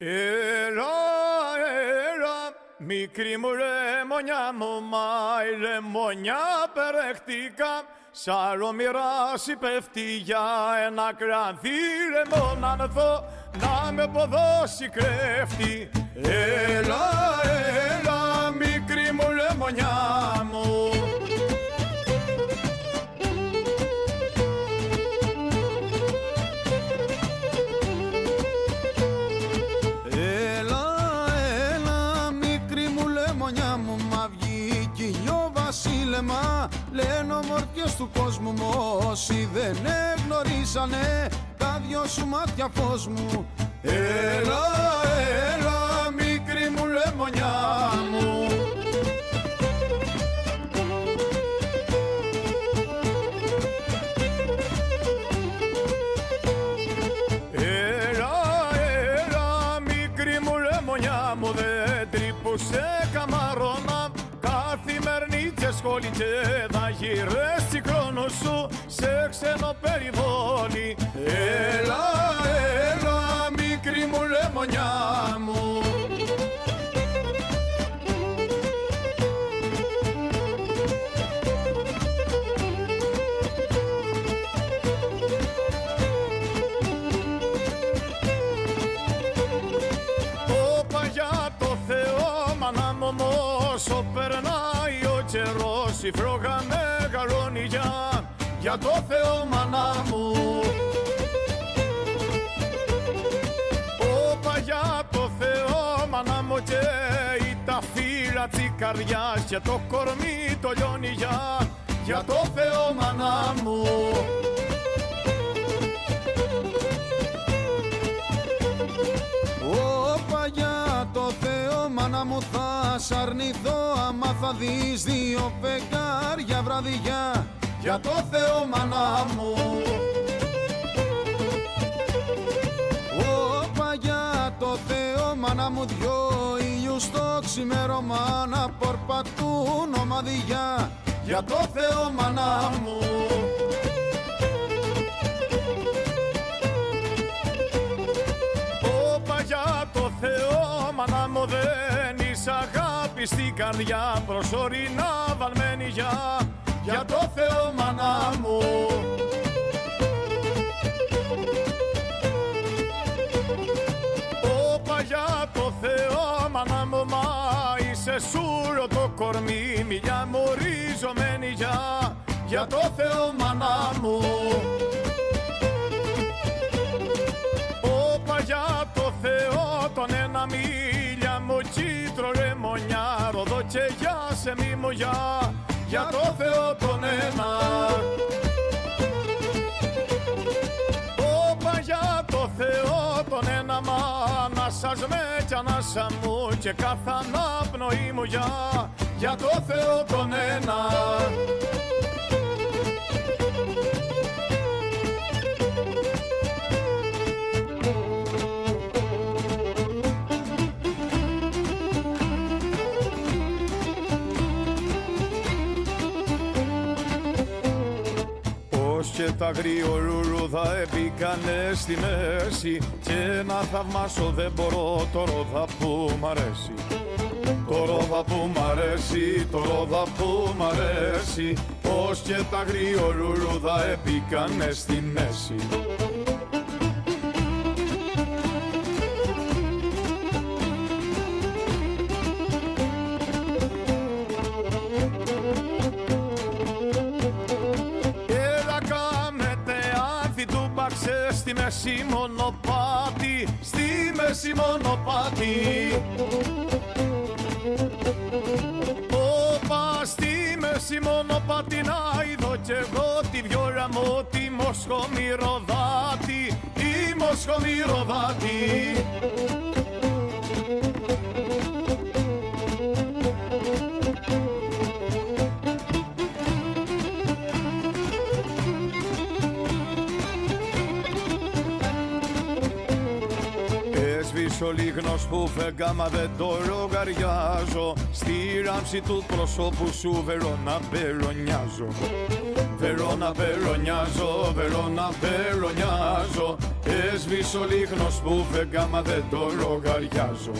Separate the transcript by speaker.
Speaker 1: Έλα, μικρή μου ρεμονιά μου, μα η ρεμονιά περέχτηκα. Σαν μοιράσει πέφτει για ένα κρανθί ρεμό να ανθώ, να με ποδώσει κρέφτη. Έλα, μικρή μου ρεμονιά μου. Βασίλεμα, λένε ομορφιές του κόσμου μου, όσοι δεν εγνωρίσανε τα δυο σου μάτια φως μου. Έλα, μικρή μου λεμονιά μου. Έλα, μικρή μου λεμονιά μου, δεν τρύπουσε καμαρώνα. Καθημερινή και σχόλη και θα γυρέσει χρόνο σου σε ξένο περιβόλι. Έλα, μικρή μου λεμονιά μου. Όπα για το Θεό, μάνα μου, όσο περνάει ο καιρός, η φρόγα μεγαλώνει για το Θεό, μάνα μου. Όπα για το Θεό, μάνα μου, και η τα φύλλα της καρδιάς και το κορμί το λιώνει για το Θεό, μάνα μου. Όπα για το Θεό, μάνα μου, θα σ' αρνηθώ άμα θα δεις δύο φεγγάρια βραδιά. Για το Θεό, μάνα μου. Όπα για το Θεό, μάνα μου, δυο ήλιους στο ξημέρωμα να πορπατούν ομαδιά. Για το Θεό, μάνα μου. Όπα για το Θεό, μάνα μου, δεν είσαι αγάπη στην καρδιά, προσωρινά βαλμένη για το Θεό, μάνα μου. Όπα για το Θεό, μάνα μου, μα είσαι σούρο το κορμί, μιλιά μου ριζωμένη για το Θεό, μάνα μου. Όπα για το Θεό, τον ένα μίλια μου, κίτρο λεμονιά, ροδό και για σε μη μου για το Θεό τον ένα. Όπα για το Θεό τον ένα, μα να σας με κι ανάσα μου και καθανά πνοή μου για το Θεό τον ένα. Και τα γριολούλουδα επίκανε στη μέση και να θαυμάσω δεν μπορώ το ρόδα που μ' αρέσει. Το ρόδα που μ' αρέσει, το ρόδα που μ' αρέσει, πως και τα γριολούλουδα επίκανε στη μέση. Στη μέση μονοπάτι, στη μέση μονοπάτι. Όπα στη μέση μονοπάτι να είδω κι εγώ τη βιόλα μου, τη μοσχομυρωδάτη, τη μοσχομυρωδάτη. Έσβησε ο λίγνος που φεγγάμα δεν το λογαριάζω. Στη ράμψη του προσώπου σου Βερόνα μπελονιάζω. Βερόνα μπελονιάζω, Βερόνα μπελονιάζω. Έσβησε ο λίγνος που φεγγάμα δεν το λογαριάζω.